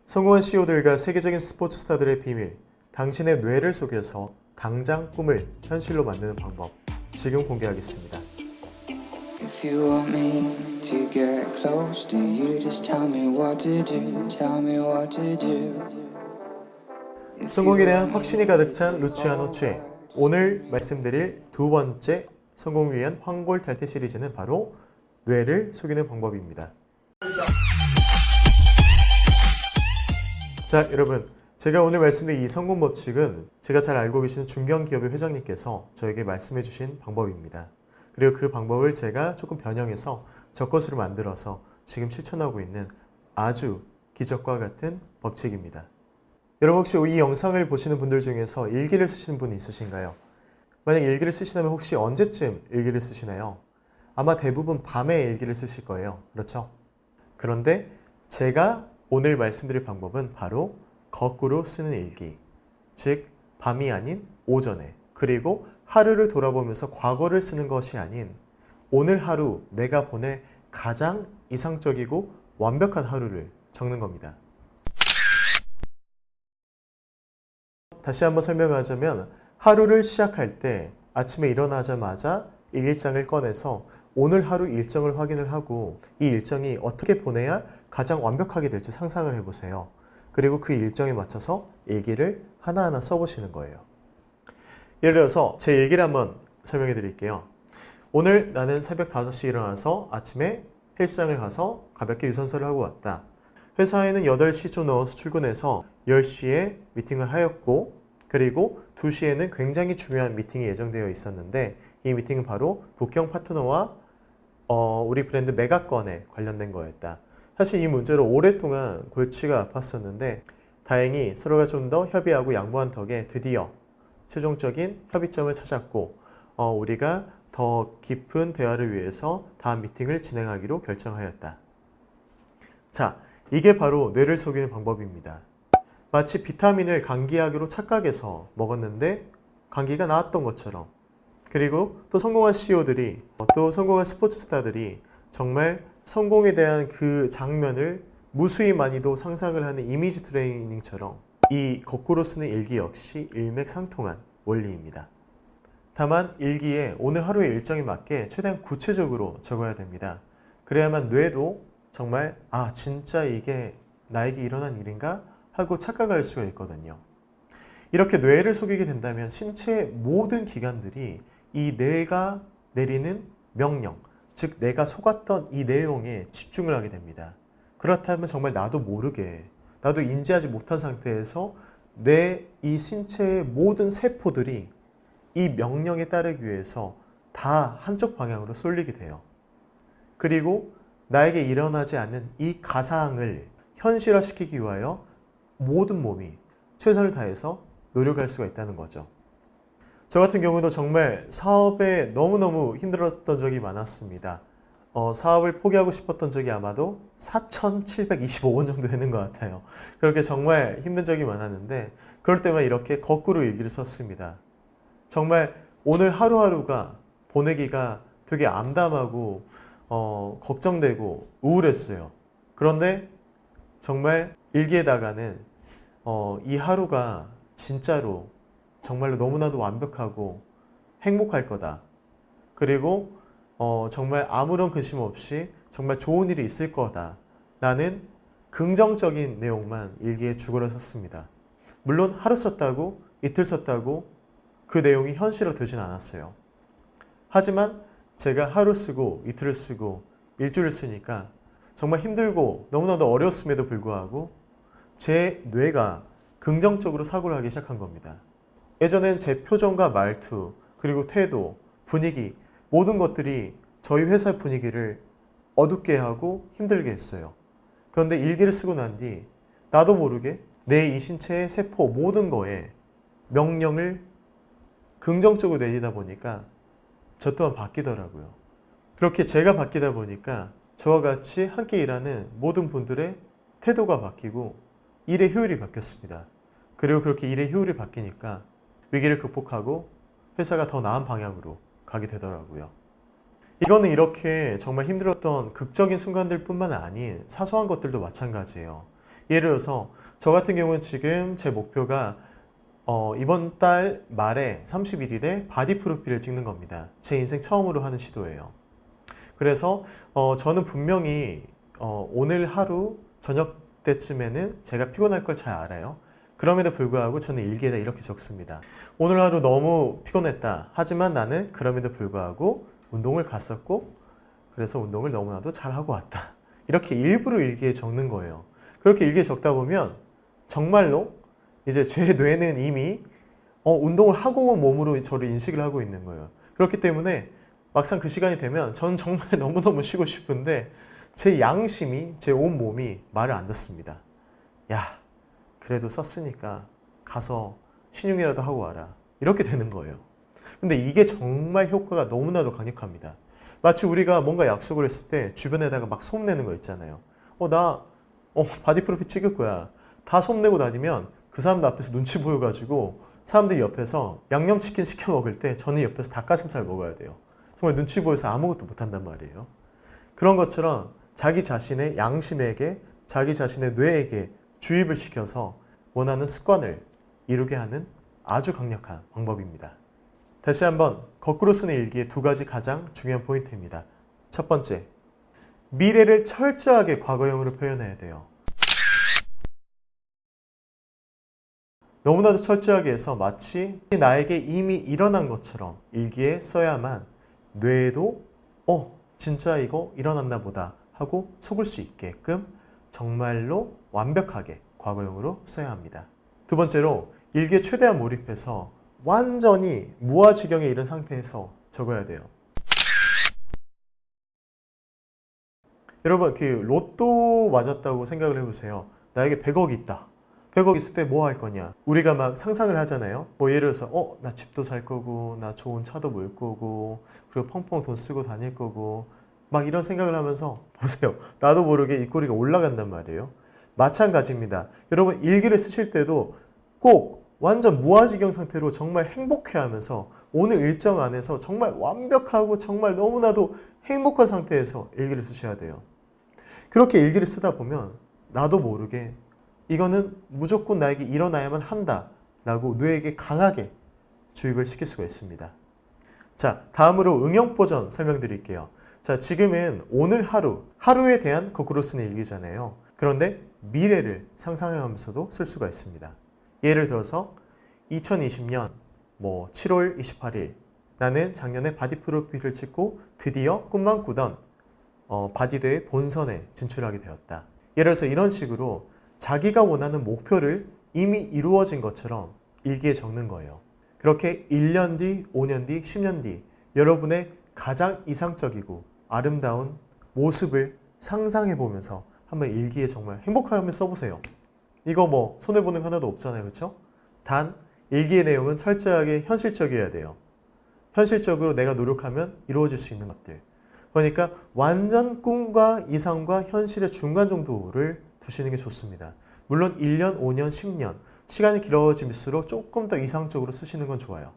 성공한 CEO들과 세계적인 스포츠 스타들의 비밀, 당신의 뇌를 속여서 당장 꿈을 현실로 만드는 방법, 지금 공개하겠습니다. If you want me to get close to you, just tell me what to do, tell me what to do. 성공에 대한 확신이 가득 찬 루치아노 최. 오늘 말씀드릴 두 번째 성공을 위한 황골탈퇴 시리즈는 바로 뇌를 속이는 방법입니다. 자, 여러분, 제가 오늘 말씀드린 이 성공 법칙은 제가 잘 알고 계시는 중견기업의 회장님께서 저에게 말씀해 주신 방법입니다. 그리고 그 방법을 제가 조금 변형해서 저 것으로 만들어서 지금 실천하고 있는 아주 기적과 같은 법칙입니다. 여러분, 혹시 이 영상을 보시는 분들 중에서 일기를 쓰시는 분이 있으신가요? 만약 일기를 쓰시다면 혹시 언제쯤 일기를 쓰시나요? 아마 대부분 밤에 일기를 쓰실 거예요. 그렇죠? 그런데 제가 오늘 말씀드릴 방법은 바로 거꾸로 쓰는 일기. 즉, 밤이 아닌 오전에, 그리고 하루를 돌아보면서 과거를 쓰는 것이 아닌 오늘 하루 내가 보낼 가장 이상적이고 완벽한 하루를 적는 겁니다. 다시 한번 설명하자면 하루를 시작할 때 아침에 일어나자마자 일기장을 꺼내서 오늘 하루 일정을 확인을 하고 이 일정이 어떻게 보내야 가장 완벽하게 될지 상상을 해보세요. 그리고 그 일정에 맞춰서 일기를 하나하나 써보시는 거예요. 예를 들어서 제 일기를 한번 설명해 드릴게요. 오늘 나는 새벽 5시에 일어나서 아침에 헬스장을 가서 가볍게 유산소를 하고 왔다. 회사에는 8시 좀 넘어서 출근해서 10시에 미팅을 하였고, 그리고 2시에는 굉장히 중요한 미팅이 예정되어 있었는데 이 미팅은 바로 북경 파트너와 우리 브랜드 메가건에 관련된 거였다. 사실 이 문제로 오랫동안 골치가 아팠었는데 다행히 서로가 좀 더 협의하고 양보한 덕에 드디어 최종적인 협의점을 찾았고 우리가 더 깊은 대화를 위해서 다음 미팅을 진행하기로 결정하였다. 자, 이게 바로 뇌를 속이는 방법입니다. 마치 비타민을 감기약으로 착각해서 먹었는데 감기가 나았던 것처럼, 그리고 또 성공한 CEO들이 또 성공한 스포츠 스타들이 정말 성공에 대한 그 장면을 무수히 많이도 상상을 하는 이미지 트레이닝처럼 이 거꾸로 쓰는 일기 역시 일맥상통한 원리입니다. 다만 일기에 오늘 하루의 일정에 맞게 최대한 구체적으로 적어야 됩니다. 그래야만 뇌도 정말 진짜 이게 나에게 일어난 일인가? 하고 착각할 수가 있거든요. 이렇게 뇌를 속이게 된다면 신체의 모든 기관들이 이 뇌가 내리는 명령, 즉 내가 속았던 이 내용에 집중을 하게 됩니다. 그렇다면 정말 나도 모르게, 나도 인지하지 못한 상태에서 내 이 신체의 모든 세포들이 이 명령에 따르기 위해서 다 한쪽 방향으로 쏠리게 돼요. 그리고 나에게 일어나지 않는 이 가상을 현실화시키기 위하여 모든 몸이 최선을 다해서 노력할 수가 있다는 거죠. 저 같은 경우도 정말 사업에 너무너무 힘들었던 적이 많았습니다. 사업을 포기하고 싶었던 적이 아마도 4,725번 정도 되는 것 같아요. 그렇게 정말 힘든 적이 많았는데 그럴 때만 이렇게 거꾸로 일기를 썼습니다. 정말 오늘 하루하루가 보내기가 되게 암담하고 걱정되고 우울했어요. 그런데 정말 일기에다가는 이 하루가 진짜로 정말로 너무나도 완벽하고 행복할 거다. 그리고 정말 아무런 근심 없이 정말 좋은 일이 있을 거다. 라는 긍정적인 내용만 일기에 주글을 썼습니다. 물론 하루 썼다고 이틀 썼다고 그 내용이 현실화 되진 않았어요. 하지만 제가 하루 쓰고 이틀을 쓰고 일주일을 쓰니까 정말 힘들고 너무나도 어려웠음에도 불구하고 제 뇌가 긍정적으로 사고를 하기 시작한 겁니다. 예전엔 제 표정과 말투, 그리고 태도, 분위기, 모든 것들이 저희 회사 분위기를 어둡게 하고 힘들게 했어요. 그런데 일기를 쓰고 난 뒤 나도 모르게 내 이 신체의 세포 모든 거에 명령을 긍정적으로 내리다 보니까 저 또한 바뀌더라고요. 그렇게 제가 바뀌다 보니까 저와 같이 함께 일하는 모든 분들의 태도가 바뀌고 일의 효율이 바뀌었습니다. 그리고 그렇게 일의 효율이 바뀌니까 위기를 극복하고 회사가 더 나은 방향으로 가게 되더라고요. 이거는 이렇게 정말 힘들었던 극적인 순간들 뿐만 아닌 사소한 것들도 마찬가지예요. 예를 들어서 저 같은 경우는 지금 제 목표가 이번 달 말에 31일에 바디 프로필을 찍는 겁니다. 제 인생 처음으로 하는 시도예요. 그래서 저는 분명히 오늘 하루 저녁 때쯤에는 제가 피곤할 걸 잘 알아요. 그럼에도 불구하고 저는 일기에다 이렇게 적습니다. 오늘 하루 너무 피곤했다. 하지만 나는 그럼에도 불구하고 운동을 갔었고 그래서 운동을 너무나도 잘하고 왔다. 이렇게 일부러 일기에 적는 거예요. 그렇게 일기에 적다 보면 정말로 이제 제 뇌는 이미 운동을 하고 온 몸으로 저를 인식을 하고 있는 거예요. 그렇기 때문에 막상 그 시간이 되면 저는 정말 너무너무 쉬고 싶은데 제 양심이, 제 온 몸이 말을 안 듣습니다. 야, 그래도 썼으니까 가서 신용이라도 하고 와라. 이렇게 되는 거예요. 근데 이게 정말 효과가 너무나도 강력합니다. 마치 우리가 뭔가 약속을 했을 때 주변에다가 막 소문내는 거 있잖아요. 나 바디 프로필 찍을 거야. 다 소문내고 다니면 그 사람들 앞에서 눈치 보여가지고 사람들이 옆에서 양념치킨 시켜 먹을 때 저는 옆에서 닭가슴살 먹어야 돼요. 정말 눈치 보여서 아무것도 못한단 말이에요. 그런 것처럼 자기 자신의 양심에게, 자기 자신의 뇌에게 주입을 시켜서 원하는 습관을 이루게 하는 아주 강력한 방법입니다. 다시 한번 거꾸로 쓰는 일기의 두 가지 가장 중요한 포인트입니다. 첫 번째, 미래를 철저하게 과거형으로 표현해야 돼요. 너무나도 철저하게 해서 마치 나에게 이미 일어난 것처럼 일기에 써야만 뇌에도 진짜 이거 일어났나 보다 하고 속을 수 있게끔 정말로 완벽하게 과거형으로 써야 합니다. 두 번째로 일기에 최대한 몰입해서 완전히 무아지경에 이른 상태에서 적어야 돼요. 여러분, 로또 맞았다고 생각을 해보세요. 나에게 100억이 있다. 100억 있을 때 뭐 할 거냐? 우리가 막 상상을 하잖아요. 예를 들어서 나 집도 살 거고, 나 좋은 차도 몰 거고, 그리고 펑펑 돈 쓰고 다닐 거고, 막 이런 생각을 하면서 보세요. 나도 모르게 입꼬리가 올라간단 말이에요. 마찬가지입니다. 여러분, 일기를 쓰실 때도 꼭 완전 무아지경 상태로 정말 행복해하면서 오늘 일정 안에서 정말 완벽하고 정말 너무나도 행복한 상태에서 일기를 쓰셔야 돼요. 그렇게 일기를 쓰다 보면 나도 모르게 이거는 무조건 나에게 일어나야만 한다 라고 뇌에게 강하게 주입을 시킬 수가 있습니다. 자, 다음으로 응용 버전 설명드릴게요. 자, 지금은 오늘 하루에 대한 거꾸로 쓰는 일기잖아요. 그런데 미래를 상상하면서도 쓸 수가 있습니다. 예를 들어서 2020년 7월 28일 나는 작년에 바디 프로필을 찍고 드디어 꿈만 꾸던 바디대회 본선에 진출하게 되었다. 예를 들어서 이런 식으로 자기가 원하는 목표를 이미 이루어진 것처럼 일기에 적는 거예요. 그렇게 1년 뒤, 5년 뒤, 10년 뒤 여러분의 가장 이상적이고 아름다운 모습을 상상해 보면서 한번 일기에 정말 행복하게 써보세요. 이거 손해보는 거 하나도 없잖아요. 그렇죠? 단 일기의 내용은 철저하게 현실적이어야 돼요. 현실적으로 내가 노력하면 이루어질 수 있는 것들. 그러니까 완전 꿈과 이상과 현실의 중간 정도를 두시는 게 좋습니다. 물론 1년, 5년, 10년 시간이 길어질수록 조금 더 이상적으로 쓰시는 건 좋아요.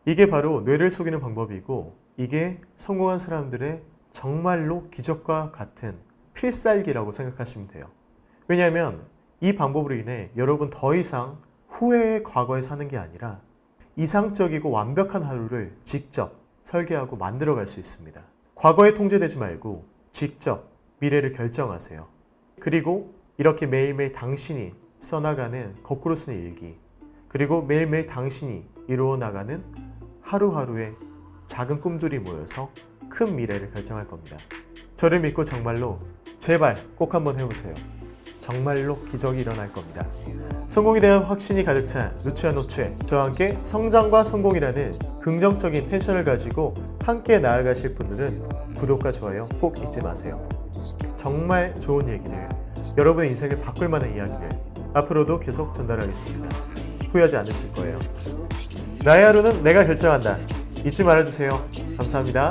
이게 바로 뇌를 속이는 방법이고 이게 성공한 사람들의 정말로 기적과 같은 필살기라고 생각하시면 돼요. 왜냐하면 이 방법으로 인해 여러분 더 이상 후회의 과거에 사는 게 아니라 이상적이고 완벽한 하루를 직접 설계하고 만들어갈 수 있습니다. 과거에 통제되지 말고 직접 미래를 결정하세요. 그리고 이렇게 매일매일 당신이 써나가는 거꾸로 쓰는 일기, 그리고 매일매일 당신이 이루어 나가는 하루하루의 작은 꿈들이 모여서 큰 미래를 결정할 겁니다. 저를 믿고 정말로 제발 꼭 한번 해보세요. 정말로 기적이 일어날 겁니다. 성공에 대한 확신이 가득 찬 루치아 노체, 저와 함께 성장과 성공이라는 긍정적인 텐션을 가지고 함께 나아가실 분들은 구독과 좋아요 꼭 잊지 마세요. 정말 좋은 얘기들, 여러분의 인생을 바꿀 만한 이야기들 앞으로도 계속 전달하겠습니다. 후회하지 않으실 거예요. 나의 하루는 내가 결정한다. 잊지 말아주세요. 감사합니다.